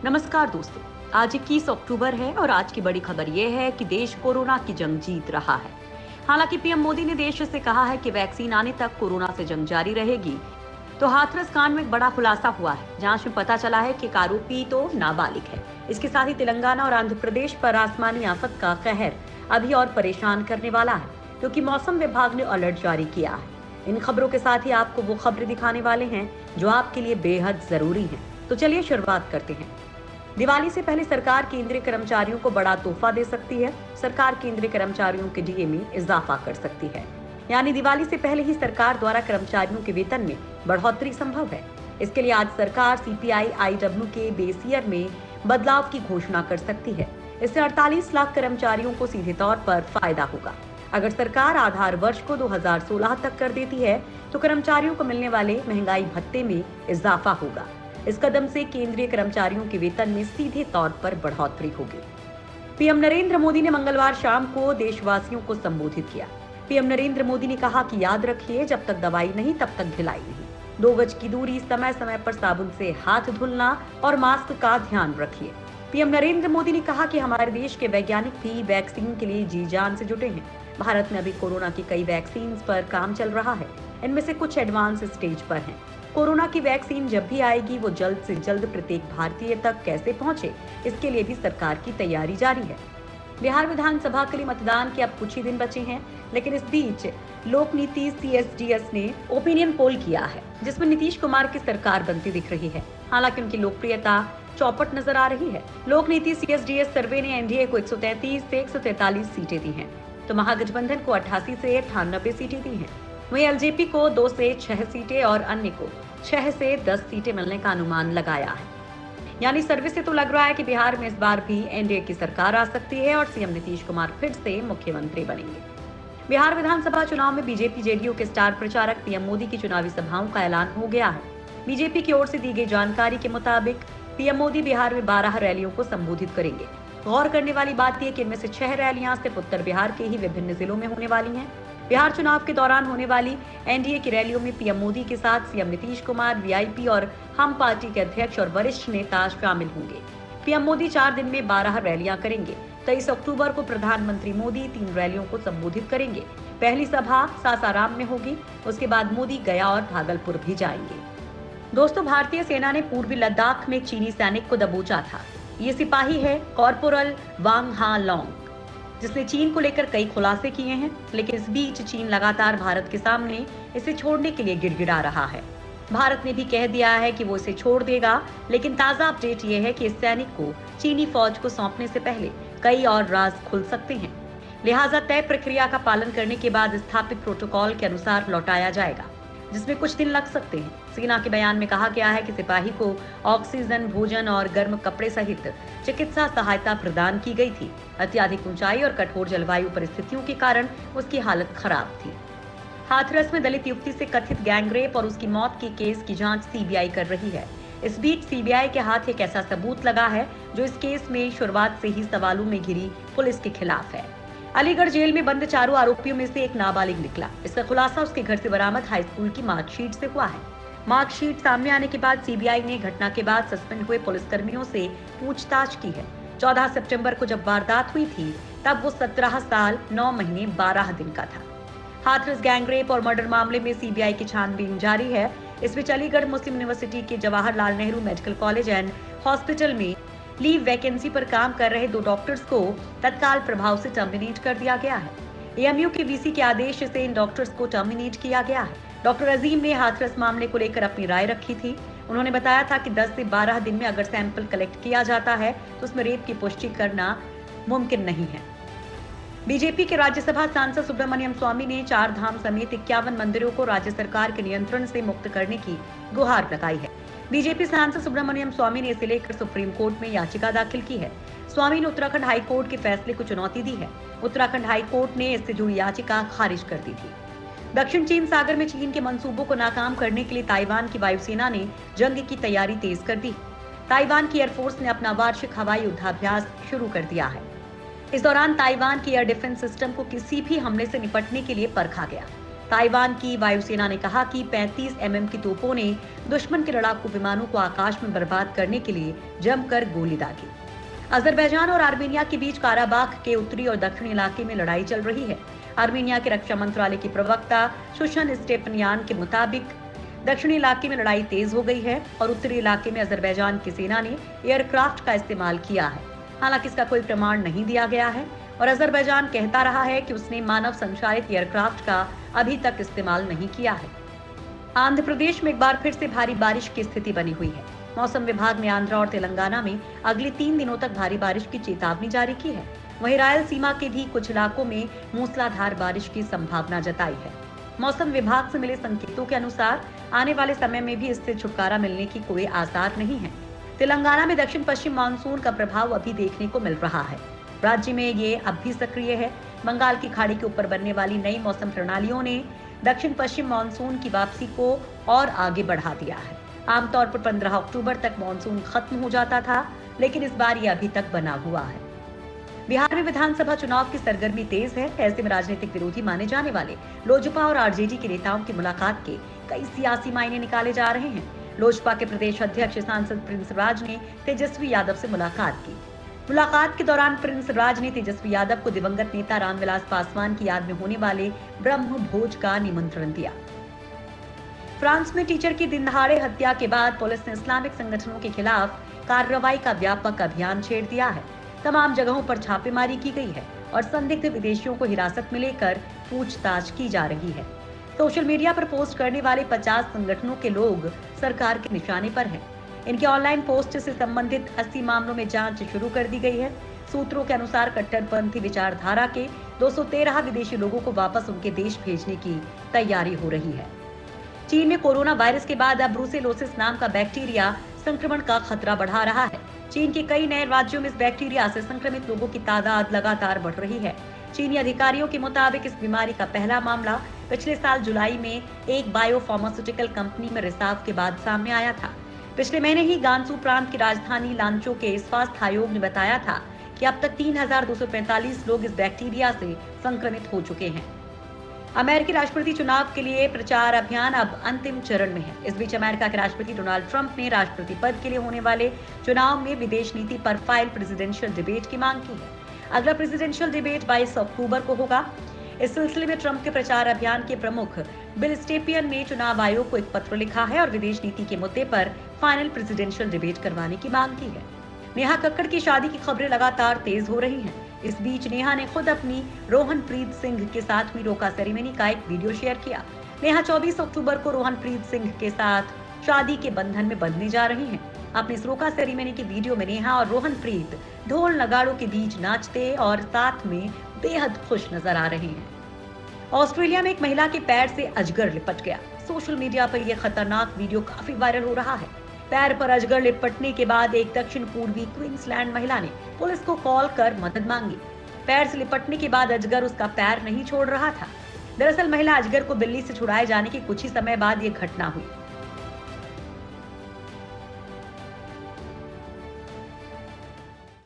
नमस्कार दोस्तों। आज 21 अक्टूबर है और आज की बड़ी खबर ये है कि देश कोरोना की जंग जीत रहा है। हालांकि पीएम मोदी ने देश से कहा है कि वैक्सीन आने तक कोरोना से जंग जारी रहेगी। तो हाथरस कांड में एक बड़ा खुलासा हुआ है। जांच में पता चला है कि एक आरोपी तो नाबालिग है। इसके साथ ही तेलंगाना और आंध्र प्रदेश पर आसमानी आफत का कहर अभी और परेशान करने वाला है, क्योंकि मौसम विभाग ने अलर्ट जारी किया है। इन खबरों के साथ ही आपको वो खबरें दिखाने वाले हैं जो आपके लिए बेहद जरूरी हैं। तो चलिए शुरुआत करते हैं। दिवाली से पहले सरकार केंद्रीय कर्मचारियों को बड़ा तोहफा दे सकती है। सरकार केंद्रीय कर्मचारियों के डीए में इजाफा कर सकती है। यानी दिवाली से पहले ही सरकार द्वारा कर्मचारियों के वेतन में बढ़ोतरी संभव है। इसके लिए आज सरकार सीपीआई आईडब्ल्यू के बेस ईयर में बदलाव की घोषणा कर सकती है। इससे 48 लाख कर्मचारियों को सीधे तौर पर फायदा होगा। अगर सरकार आधार वर्ष को 2016 तक कर देती है तो कर्मचारियों को मिलने वाले महंगाई भत्ते में इजाफा होगा। इस कदम से केंद्रीय कर्मचारियों के वेतन में सीधे तौर पर बढ़ोतरी होगी। पीएम नरेंद्र मोदी ने मंगलवार शाम को देशवासियों को संबोधित किया। पीएम नरेंद्र मोदी ने कहा कि याद रखिए, जब तक दवाई नहीं तब तक ढिलाई नहीं। 2 गज की दूरी, समय समय पर साबुन से हाथ धुलना और मास्क का ध्यान रखिए। पीएम नरेंद्र मोदी ने कहा कि हमारे देश के वैज्ञानिक भी वैक्सीन के लिए जी जान से जुटे हैं। भारत में अभी कोरोना की कई वैक्सीन पर काम चल रहा है। इनमें से कुछ एडवांस स्टेज पर हैं। कोरोना की वैक्सीन जब भी आएगी वो जल्द से जल्द प्रत्येक भारतीय तक कैसे पहुंचे, इसके लिए भी सरकार की तैयारी जारी है। बिहार विधानसभा के लिए मतदान के अब कुछ ही दिन बचे हैं, लेकिन इस बीच लोक नीति CSDS ने ओपिनियन पोल किया है, जिसमें नीतीश कुमार की सरकार बनती दिख रही है। हालांकि उनकी लोकप्रियता चौपट नजर आ रही है। लोक नीति CSDS सर्वे ने एनडीए को 133 से 143 सीटें दी हैं, तो महागठबंधन को 88 से 98 सीटें दी हैं। वहीं एलजेपी को 2 से 6 सीटें और अन्य को 6 से 10 सीटें मिलने का अनुमान लगाया है। यानी सर्वे से तो लग रहा है कि बिहार में इस बार भी एनडीए की सरकार आ सकती है और सीएम नीतीश कुमार फिर से मुख्यमंत्री बनेंगे। बिहार विधानसभा चुनाव में बीजेपी जेडीयू के स्टार प्रचारक पीएम मोदी की चुनावी सभाओं का ऐलान हो गया है। बीजेपी की ओर से दी गई जानकारी के मुताबिक पीएम मोदी बिहार में 12 रैलियों को संबोधित करेंगे। गौर करने वाली बात यह कि इनमें से 6 रैलियां सिर्फ उत्तर बिहार के ही विभिन्न जिलों में होने वाली हैं। बिहार चुनाव के दौरान होने वाली एनडीए की रैलियों में पीएम मोदी के साथ सीएम नीतीश कुमार, वीआईपी और हम पार्टी के अध्यक्ष और वरिष्ठ नेता शामिल होंगे। पीएम मोदी 4 दिन में 12 रैलियां करेंगे। 23 अक्टूबर को प्रधानमंत्री मोदी 3 रैलियों को संबोधित करेंगे। पहली सभा सासाराम में होगी। उसके बाद मोदी गया और भागलपुर भी जाएंगे। दोस्तों, भारतीय सेना ने पूर्वी लद्दाख में चीनी सैनिक को दबोचा था। ये सिपाही है कॉर्पोरल वांग हा लॉन्ग, जिसने चीन को लेकर कई खुलासे किए हैं। लेकिन इस बीच चीन लगातार भारत के सामने इसे छोड़ने के लिए गिड़गिड़ा रहा है। भारत ने भी कह दिया है कि वो इसे छोड़ देगा, लेकिन ताजा अपडेट ये है कि इस सैनिक को चीनी फौज को सौंपने से पहले कई और राज खुल सकते हैं। लिहाजा तय प्रक्रिया का पालन करने के बाद स्थापित प्रोटोकॉल के अनुसार लौटाया जाएगा, जिसमें कुछ दिन लग सकते हैं। सेना के बयान में कहा गया है कि सिपाही को ऑक्सीजन, भोजन और गर्म कपड़े सहित चिकित्सा सहायता प्रदान की गई थी। अत्यधिक ऊंचाई और कठोर जलवायु परिस्थितियों के कारण उसकी हालत खराब थी। हाथरस में दलित युवती से कथित गैंगरेप और उसकी मौत के केस की जांच सीबीआई कर रही है। इस बीच सीबीआई के हाथ एक ऐसा सबूत लगा है जो इस केस में शुरुआत से ही सवालों में घिरी पुलिस के खिलाफ है। अलीगढ़ जेल में बंद चारों आरोपियों में से एक नाबालिग निकला। इसका खुलासा उसके घर से बरामद हाई स्कूल की मार्कशीट से हुआ है। मार्कशीट सामने आने के बाद सीबीआई ने घटना के बाद सस्पेंड हुए पुलिसकर्मियों से पूछताछ की है। 14 सितंबर को जब वारदात हुई थी तब वो 17 साल 9 महीने 12 दिन का था। हाथरस गैंगरेप और मर्डर मामले में सीबीआई की छानबीन जारी है। इस बीच अलीगढ़ मुस्लिम यूनिवर्सिटी के Jawaharlal Nehru medical college and hospital में लीव वैकेंसी पर काम कर रहे 2 डॉक्टर्स को तत्काल प्रभाव से टर्मिनेट कर दिया गया है। एएमयू के वीसी के आदेश से इन डॉक्टर्स को टर्मिनेट किया गया है। डॉक्टर अजीम ने हाथरस मामले को लेकर अपनी राय रखी थी। उन्होंने बताया था कि 10 से 12 दिन में अगर सैंपल कलेक्ट किया जाता है तो उसमें रेप की पुष्टि करना मुमकिन नहीं है। बीजेपी के राज्यसभा सांसद सुब्रमण्यम स्वामी ने 4 धाम समेत 51 मंदिरों को राज्य सरकार के नियंत्रण से मुक्त करने की गुहार लगाई है। बीजेपी सांसद सुब्रमण्यम स्वामी ने इसे लेकर सुप्रीम कोर्ट में याचिका दाखिल की है। स्वामी ने उत्तराखंड हाई कोर्ट के फैसले को चुनौती दी है। उत्तराखंड हाई कोर्ट ने इससे जुड़ी याचिका खारिज कर दी थी। दक्षिण चीन सागर में चीन के मंसूबों को नाकाम करने के लिए ताइवान की वायुसेना ने जंग की तैयारी तेज कर दी। ताइवान की एयरफोर्स ने अपना वार्षिक हवाई युद्धाभ्यास शुरू कर दिया है। इस दौरान ताइवान की एयर डिफेंस सिस्टम को किसी भी हमले से निपटने के लिए परखा गया। ताइवान की वायुसेना ने कहा कि 35 mm की तोपों ने दुश्मन के लड़ाकू विमानों को आकाश में बर्बाद करने के लिए जमकर गोली दागी। अजरबैजान और आर्मेनिया के बीच काराबाख के उत्तरी और दक्षिणी इलाके में लड़ाई चल रही है। आर्मेनिया के रक्षा मंत्रालय की प्रवक्ता शुशन स्टेपनियान के मुताबिक दक्षिणी इलाके में लड़ाई तेज हो गई है और उत्तरी इलाके में अजरबैजान की सेना ने एयरक्राफ्ट का इस्तेमाल किया है। हालांकि इसका कोई प्रमाण नहीं दिया गया है और अजरबैजान कहता रहा है कि उसने मानव संचालित एयरक्राफ्ट का अभी तक इस्तेमाल नहीं किया है। आंध्र प्रदेश में एक बार फिर से भारी बारिश की स्थिति बनी हुई है। मौसम विभाग ने आंध्र और तेलंगाना में अगले 3 दिनों तक भारी बारिश की चेतावनी जारी की है। वहीं रायलसीमा के भी कुछ इलाकों में मूसलाधार बारिश की संभावना जताई है। मौसम विभाग से मिले संकेतों के अनुसार आने वाले समय में भी इससे छुटकारा मिलने की कोई आसार नहीं है। तेलंगाना में दक्षिण पश्चिम मानसून का प्रभाव अभी देखने को मिल रहा है। राज्य में ये अब भी सक्रिय है। बंगाल की खाड़ी के ऊपर बनने वाली नई मौसम प्रणालियों ने दक्षिण पश्चिम मानसून की वापसी को और आगे बढ़ा दिया है। आमतौर पर 15 अक्टूबर तक मानसून खत्म हो जाता था, लेकिन इस बार ये अभी तक बना हुआ है। बिहार में विधानसभा चुनाव की सरगर्मी तेज है। ऐसे में राजनीतिक विरोधी माने जाने वाले लोजपा और आरजेडी के नेताओं की मुलाकात के कई सियासी मायने निकाले जा रहे हैं। लोजपा के प्रदेश अध्यक्ष सांसद प्रिंस राज ने तेजस्वी यादव से मुलाकात की। मुलाकात के दौरान प्रिंस राज ने तेजस्वी यादव को दिवंगत नेता रामविलास पासवान की याद में होने वाले ब्रह्म भोज का निमंत्रण दिया। फ्रांस में टीचर की दिन दहाड़े हत्या के बाद पुलिस ने इस्लामिक संगठनों के खिलाफ कार्रवाई का व्यापक अभियान छेड़ दिया है। तमाम जगहों पर छापेमारी की गई है और संदिग्ध विदेशियों को हिरासत में लेकर पूछताछ की जा रही है। सोशल मीडिया पर पोस्ट करने वाले 50 संगठनों के लोग सरकार के निशाने पर हैं। इनके ऑनलाइन पोस्ट से संबंधित 80 मामलों में जांच शुरू कर दी गई है। सूत्रों के अनुसार कट्टरपंथी विचारधारा के 213 विदेशी लोगों को वापस उनके देश भेजने की तैयारी हो रही है। चीन में कोरोना वायरस के बाद अब ब्रुसेलोसिस नाम का बैक्टीरिया संक्रमण का खतरा बढ़ा रहा है। चीन के कई नए राज्यों में इस बैक्टीरिया से संक्रमित लोगों की तादाद लगातार बढ़ रही है। चीनी अधिकारियों के मुताबिक इस बीमारी का पहला मामला पिछले साल जुलाई में एक बायोफार्मास्यूटिकल कंपनी में रिसाव के बाद सामने आया था। पिछले महीने ही गांसू प्रांत की राजधानी लांचो के स्वास्थ्य आयोग ने बताया था कि अब तक 3245 लोग इस बैक्टीरिया से संक्रमित हो चुके हैं। अमेरिकी राष्ट्रपति चुनाव के लिए प्रचार अभियान अब अंतिम चरण में है। इस बीच अमेरिका के राष्ट्रपति डोनाल्ड ट्रंप ने राष्ट्रपति पद के लिए होने वाले चुनाव में विदेश नीति पर फाइल प्रेसिडेंशियल डिबेट की मांग की है। अगला प्रेसिडेंशियल डिबेट 22 अक्टूबर को होगा। इस सिलसिले में ट्रंप के प्रचार अभियान के प्रमुख बिल स्टेपियन ने चुनाव आयोग को एक पत्र लिखा है और विदेश नीति के मुद्दे पर फाइनल प्रेसिडेंशियल डिबेट करवाने की मांग की है। नेहा कक्कड़ की शादी की खबरें लगातार तेज हो रही हैं। इस बीच नेहा ने खुद अपनी रोहनप्रीत सिंह के साथ हुई रोका सेरेमनी का एक वीडियो शेयर किया। नेहा 24 अक्टूबर को रोहनप्रीत सिंह के साथ शादी के बंधन में बंधने जा रही हैं। अपनी इस रोका सेरेमनी की वीडियो में नेहा और रोहनप्रीत ढोल नगाड़ों के बीच नाचते और साथ में बेहद खुश नजर आ रहे हैं। ऑस्ट्रेलिया में एक महिला के पैर से अजगर लिपट गया। सोशल मीडिया पर यह खतरनाक वीडियो काफी वायरल हो रहा है। पैर पर अजगर लिपटने के बाद एक दक्षिण पूर्वी क्वींसलैंड महिला ने पुलिस को कॉल कर मदद मांगी। पैर से लिपटने के बाद अजगर उसका पैर नहीं छोड़ रहा था। दरअसल महिला अजगर को बिल्ली से छुड़ाए जाने के कुछ ही समय बाद ये घटना हुई।